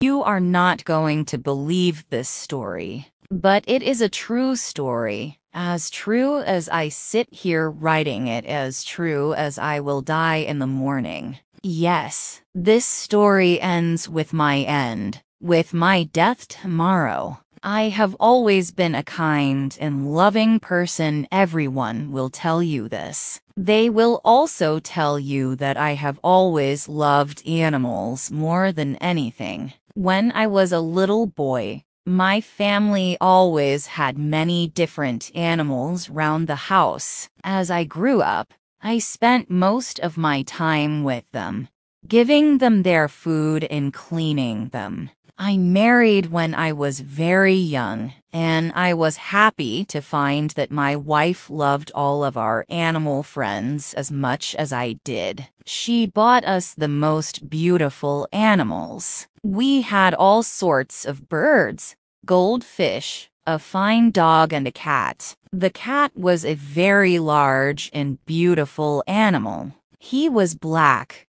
You are not going to believe this story, but it is a true story. As true as I sit here writing it, as true as I will die in the morning. Yes, this story ends with my end, with my death tomorrow. I have always been a kind and loving person. Everyone will tell you this. They will also tell you that I have always loved animals more than anything. When I was a little boy, my family always had many different animals round the house. As I grew up, I spent most of my time with them, giving them their food and cleaning them. I married when I was very young, and I was happy to find that my wife loved all of our animal friends as much as I did. She bought us the most beautiful animals. We had all sorts of birds, goldfish, a fine dog, and a cat. The cat was a very large and beautiful animal. He was black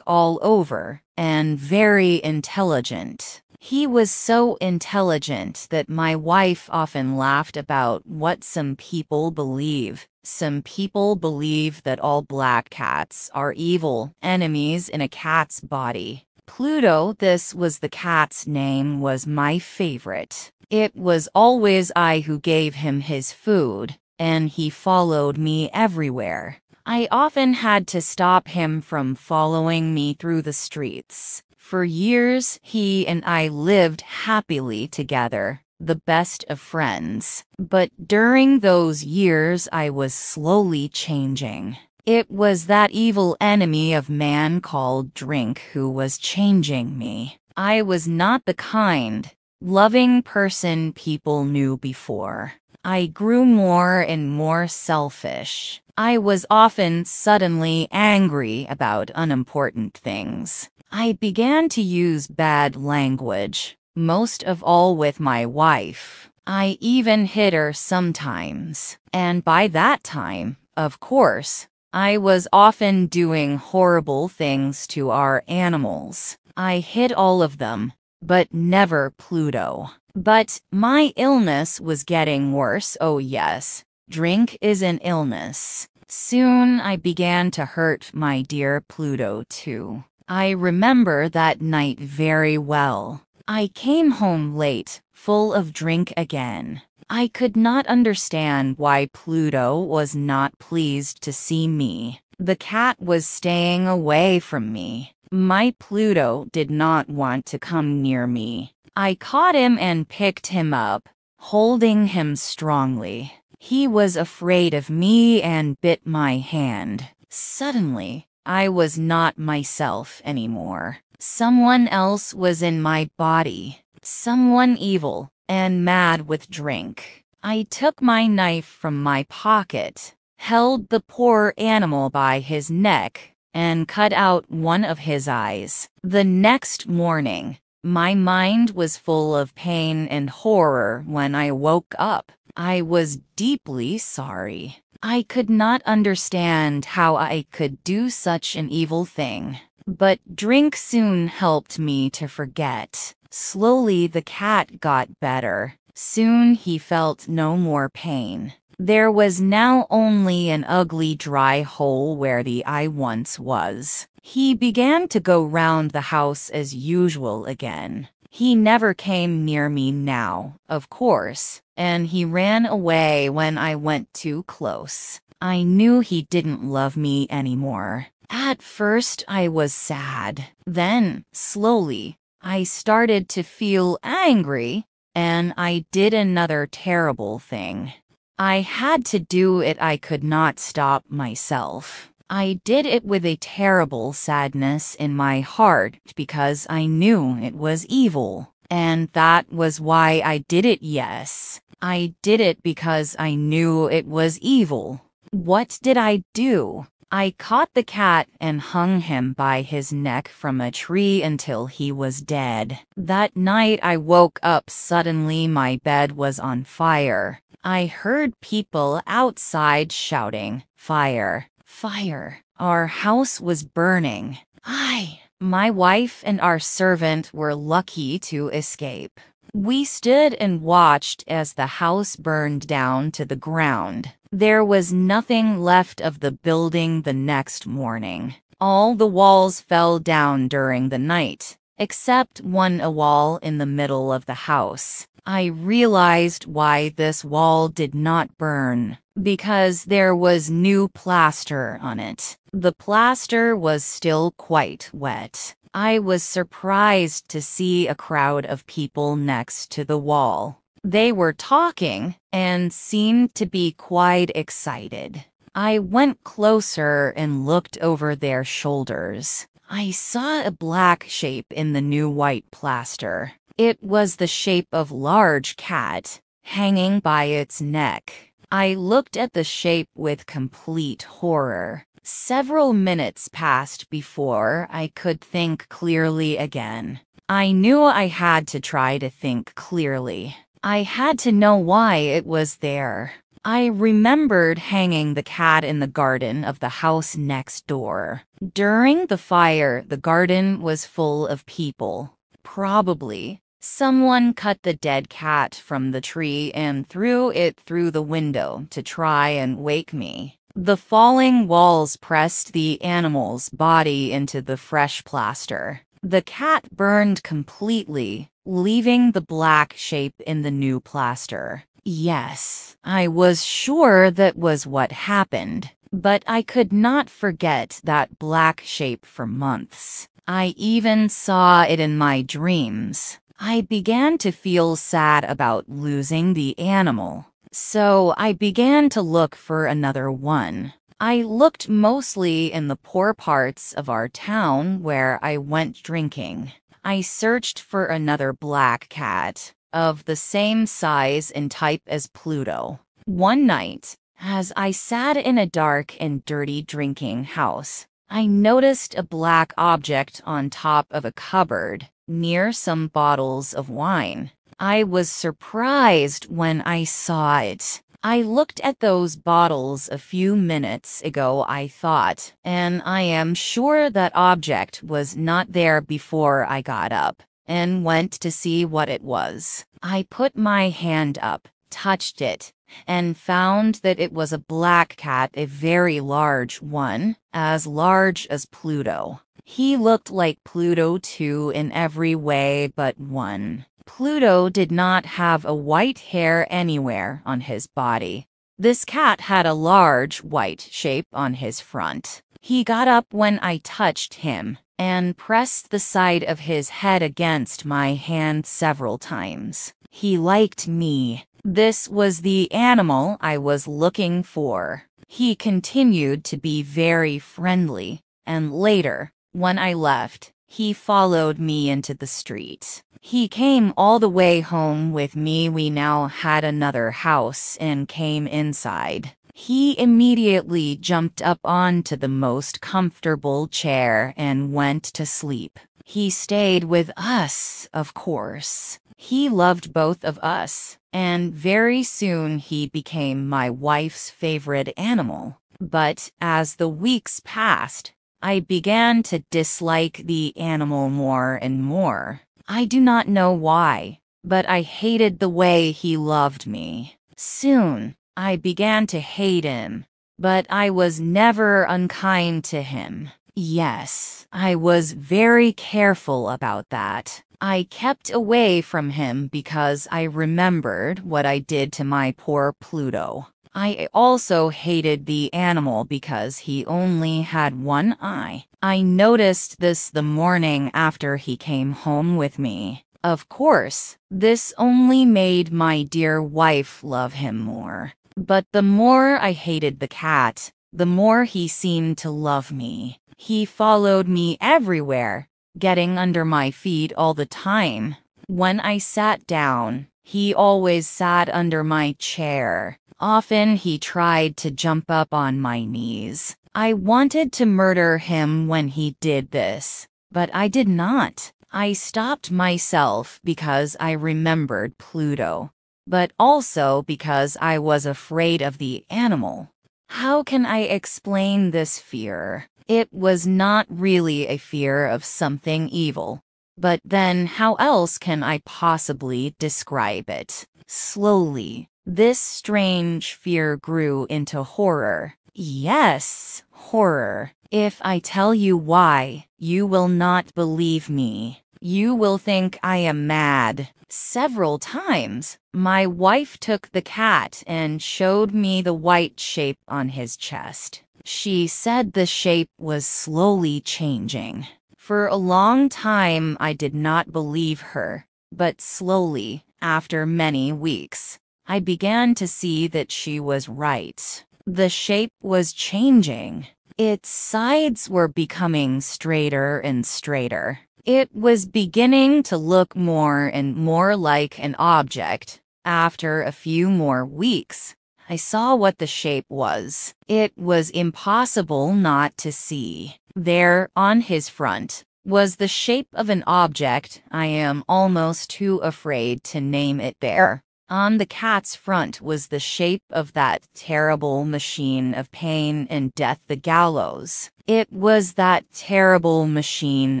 all over, and very intelligent. He was so intelligent that my wife often laughed about what some people believe. Some people believe that all black cats are evil enemies in a cat's body. Pluto, this was the cat's name, was my favorite. It was always I who gave him his food, and he followed me everywhere. I often had to stop him from following me through the streets. For years, he and I lived happily together, the best of friends. But during those years, I was slowly changing. It was that evil enemy of man called drink who was changing me. I was not the kind, loving person people knew before. I grew more and more selfish. I was often suddenly angry about unimportant things. I began to use bad language, most of all with my wife. I even hit her sometimes. And by that time, of course, I was often doing horrible things to our animals. I hit all of them, but never Pluto. But my illness was getting worse. Oh yes, drink is an illness. Soon I began to hurt my dear Pluto too. I remember that night very well. I came home late, full of drink again. I could not understand why Pluto was not pleased to see me. The cat was staying away from me. My Pluto did not want to come near me. I caught him and picked him up, holding him strongly. He was afraid of me and bit my hand. Suddenly, I was not myself anymore. Someone else was in my body. Someone evil and mad with drink. I took my knife from my pocket, held the poor animal by his neck, and cut out one of his eyes. The next morning, my mind was full of pain and horror. When I woke up, I was deeply sorry. I could not understand how I could do such an evil thing. But drink soon helped me to forget. Slowly the cat got better. Soon he felt no more pain. There was now only an ugly dry hole where the eye once was. He began to go round the house as usual again. He never came near me now, of course, and he ran away when I went too close. I knew he didn't love me anymore. At first I was sad. Then, slowly, I started to feel angry, and I did another terrible thing. I had to do it. I could not stop myself. I did it with a terrible sadness in my heart because I knew it was evil. And that was why I did it. Yes, I did it because I knew it was evil. What did I do? I caught the cat and hung him by his neck from a tree until he was dead. That night I woke up suddenly. My bed was on fire. I heard people outside shouting, "Fire! Fire!" Our house was burning. I My wife and our servant were lucky to escape. We stood and watched as the house burned down to the ground. There was nothing left of the building the next morning. All the walls fell down during the night, except a wall in the middle of the house. I realized why this wall did not burn, because there was new plaster on it. The plaster was still quite wet. I was surprised to see a crowd of people next to the wall. They were talking and seemed to be quite excited. I went closer and looked over their shoulders. I saw a black shape in the new white plaster. It was the shape of a large cat, hanging by its neck. I looked at the shape with complete horror. Several minutes passed before I could think clearly again. I knew I had to try to think clearly. I had to know why it was there. I remembered hanging the cat in the garden of the house next door. During the fire, the garden was full of people. Probably someone cut the dead cat from the tree and threw it through the window to try and wake me. The falling walls pressed the animal's body into the fresh plaster. The cat burned completely, leaving the black shape in the new plaster. Yes, I was sure that was what happened, but I could not forget that black shape for months. I even saw it in my dreams. I began to feel sad about losing the animal, so I began to look for another one. I looked mostly in the poor parts of our town where I went drinking. I searched for another black cat, of the same size and type as Pluto. One night, as I sat in a dark and dirty drinking house, I noticed a black object on top of a cupboard, near some bottles of wine. I was surprised when I saw it. I looked at those bottles a few minutes ago, I thought, and I am sure that object was not there before I got up and went to see what it was. I put my hand up, touched it, and found that it was a black cat, a very large one, as large as Pluto. He looked like Pluto too in every way but one. Pluto did not have a white hair anywhere on his body. This cat had a large white shape on his front. He got up when I touched him and pressed the side of his head against my hand several times. He liked me. This was the animal I was looking for. He continued to be very friendly, and later, when I left, he followed me into the street. He came all the way home with me. We now had another house and came inside. He immediately jumped up onto the most comfortable chair and went to sleep. He stayed with us, of course. He loved both of us, and very soon he became my wife's favorite animal. But as the weeks passed, I began to dislike the animal more and more. I do not know why, but I hated the way he loved me. Soon, I began to hate him, but I was never unkind to him. Yes, I was very careful about that. I kept away from him because I remembered what I did to my poor Pluto. I also hated the animal because he only had one eye. I noticed this the morning after he came home with me. Of course, this only made my dear wife love him more. But the more I hated the cat, the more he seemed to love me. He followed me everywhere, getting under my feet all the time. When I sat down, he always sat under my chair. Often he tried to jump up on my knees. I wanted to murder him when he did this, but I did not. I stopped myself because I remembered Pluto, but also because I was afraid of the animal. How can I explain this fear? It was not really a fear of something evil. But then how else can I possibly describe it? Slowly, this strange fear grew into horror. Yes, horror. If I tell you why, you will not believe me. You will think I am mad. Several times, my wife took the cat and showed me the white shape on his chest. She said the shape was slowly changing. For a long time, I did not believe her, but slowly, after many weeks, I began to see that she was right. The shape was changing. Its sides were becoming straighter and straighter. It was beginning to look more and more like an object. After a few more weeks, I saw what the shape was. It was impossible not to see. There, on his front, was the shape of an object. I am almost too afraid to name it there. On the cat's front was the shape of that terrible machine of pain and death, the gallows. It was that terrible machine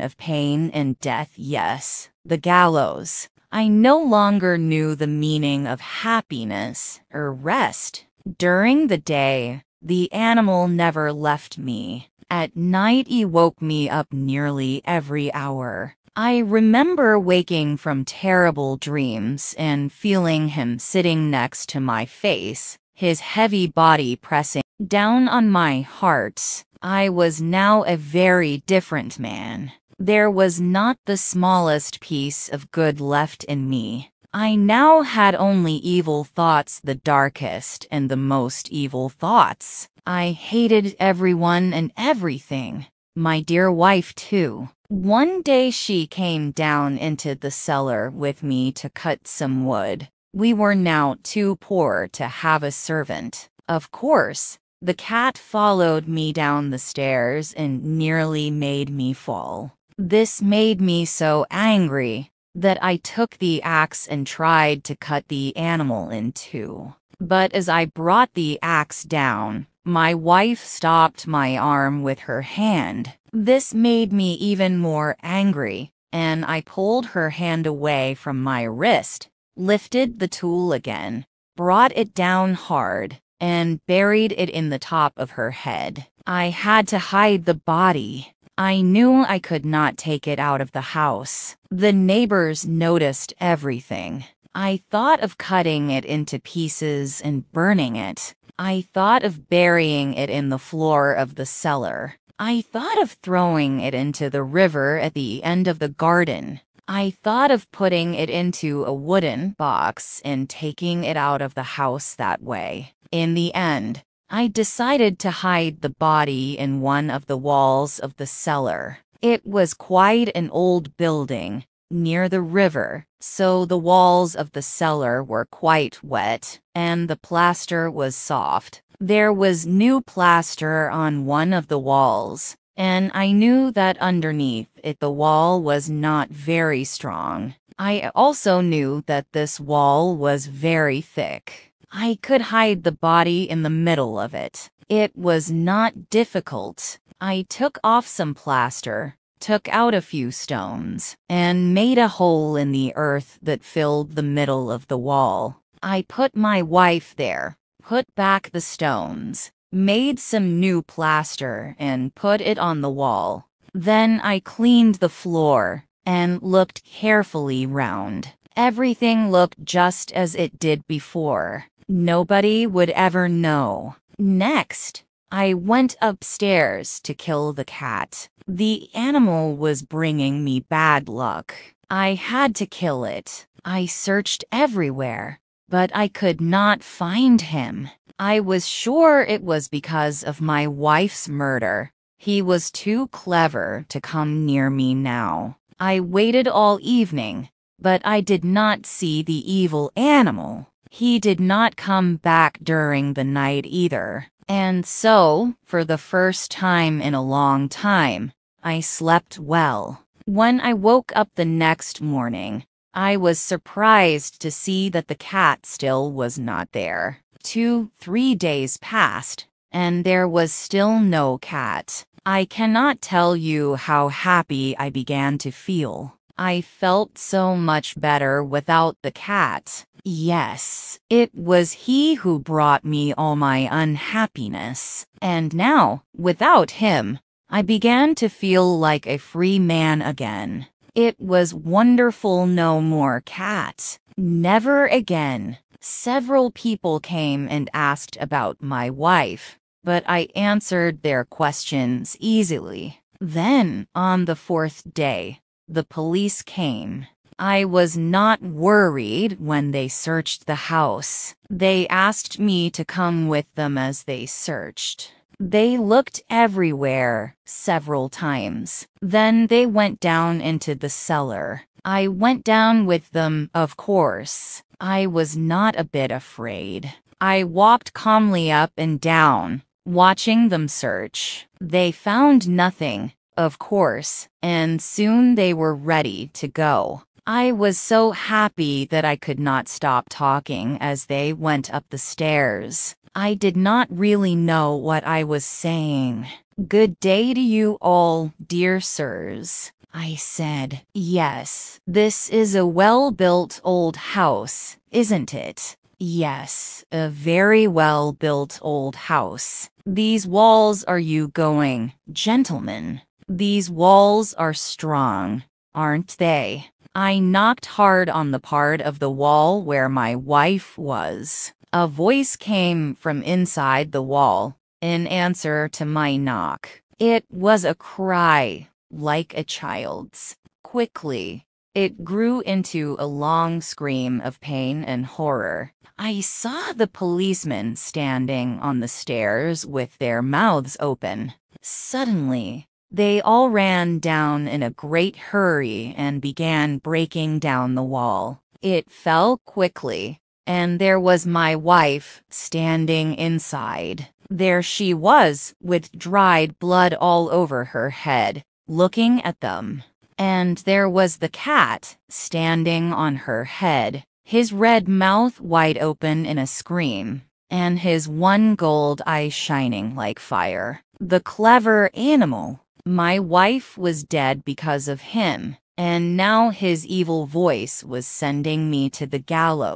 of pain and death, yes, the gallows. I no longer knew the meaning of happiness or rest. During the day, the animal never left me. At night, he woke me up nearly every hour. I remember waking from terrible dreams and feeling him sitting next to my face, his heavy body pressing down on my heart. I was now a very different man. There was not the smallest piece of good left in me. I now had only evil thoughts, the darkest and the most evil thoughts. I hated everyone and everything. My dear wife, too. One day she came down into the cellar with me to cut some wood. We were now too poor to have a servant. Of course, the cat followed me down the stairs and nearly made me fall. This made me so angry that I took the axe and tried to cut the animal in two. But as I brought the axe down, my wife stopped my arm with her hand. This made me even more angry, and I pulled her hand away from my wrist, lifted the tool again, brought it down hard, and buried it in the top of her head. I had to hide the body. I knew I could not take it out of the house. The neighbors noticed everything. I thought of cutting it into pieces and burning it. I thought of burying it in the floor of the cellar. I thought of throwing it into the river at the end of the garden. I thought of putting it into a wooden box and taking it out of the house that way. In the end, I decided to hide the body in one of the walls of the cellar. It was quite an old building near the river, so the walls of the cellar were quite wet, and the plaster was soft. There was new plaster on one of the walls, and I knew that underneath it the wall was not very strong. I also knew that this wall was very thick. I could hide the body in the middle of it. It was not difficult. I took off some plaster, took out a few stones, and made a hole in the earth that filled the middle of the wall. I put my wife there, put back the stones, made some new plaster, and put it on the wall. Then I cleaned the floor and looked carefully round. Everything looked just as it did before. Nobody would ever know. Next, I went upstairs to kill the cat. The animal was bringing me bad luck. I had to kill it. I searched everywhere, but I could not find him. I was sure it was because of my wife's murder. He was too clever to come near me now. I waited all evening, but I did not see the evil animal. He did not come back during the night either. And so, for the first time in a long time, I slept well. When I woke up the next morning, I was surprised to see that the cat still was not there. 2-3 days passed, and there was still no cat. I cannot tell you how happy I began to feel. I felt so much better without the cat. Yes, it was he who brought me all my unhappiness. And now, without him, I began to feel like a free man again. It was wonderful. No more cat. Never again. Several people came and asked about my wife, but I answered their questions easily. Then, on the fourth day, the police came. I was not worried when they searched the house. They asked me to come with them as they searched. They looked everywhere, several times. Then they went down into the cellar. I went down with them, of course. I was not a bit afraid. I walked calmly up and down, watching them search. They found nothing, of course, and soon they were ready to go. I was so happy that I could not stop talking as they went up the stairs. I did not really know what I was saying. "Good day to you all, dear sirs," I said. "Yes, this is a well-built old house, isn't it?" "Yes, a very well-built old house. These walls are you going, gentlemen? These walls are strong, aren't they?" I knocked hard on the part of the wall where my wife was. A voice came from inside the wall in answer to my knock. It was a cry, like a child's. Quickly, it grew into a long scream of pain and horror. I saw the policemen standing on the stairs with their mouths open. Suddenly, they all ran down in a great hurry and began breaking down the wall. It fell quickly, and there was my wife standing inside. There she was, with dried blood all over her head, looking at them. And there was the cat, standing on her head, his red mouth wide open in a scream, and his one gold eye shining like fire. The clever animal! My wife was dead because of him, and now his evil voice was sending me to the gallows.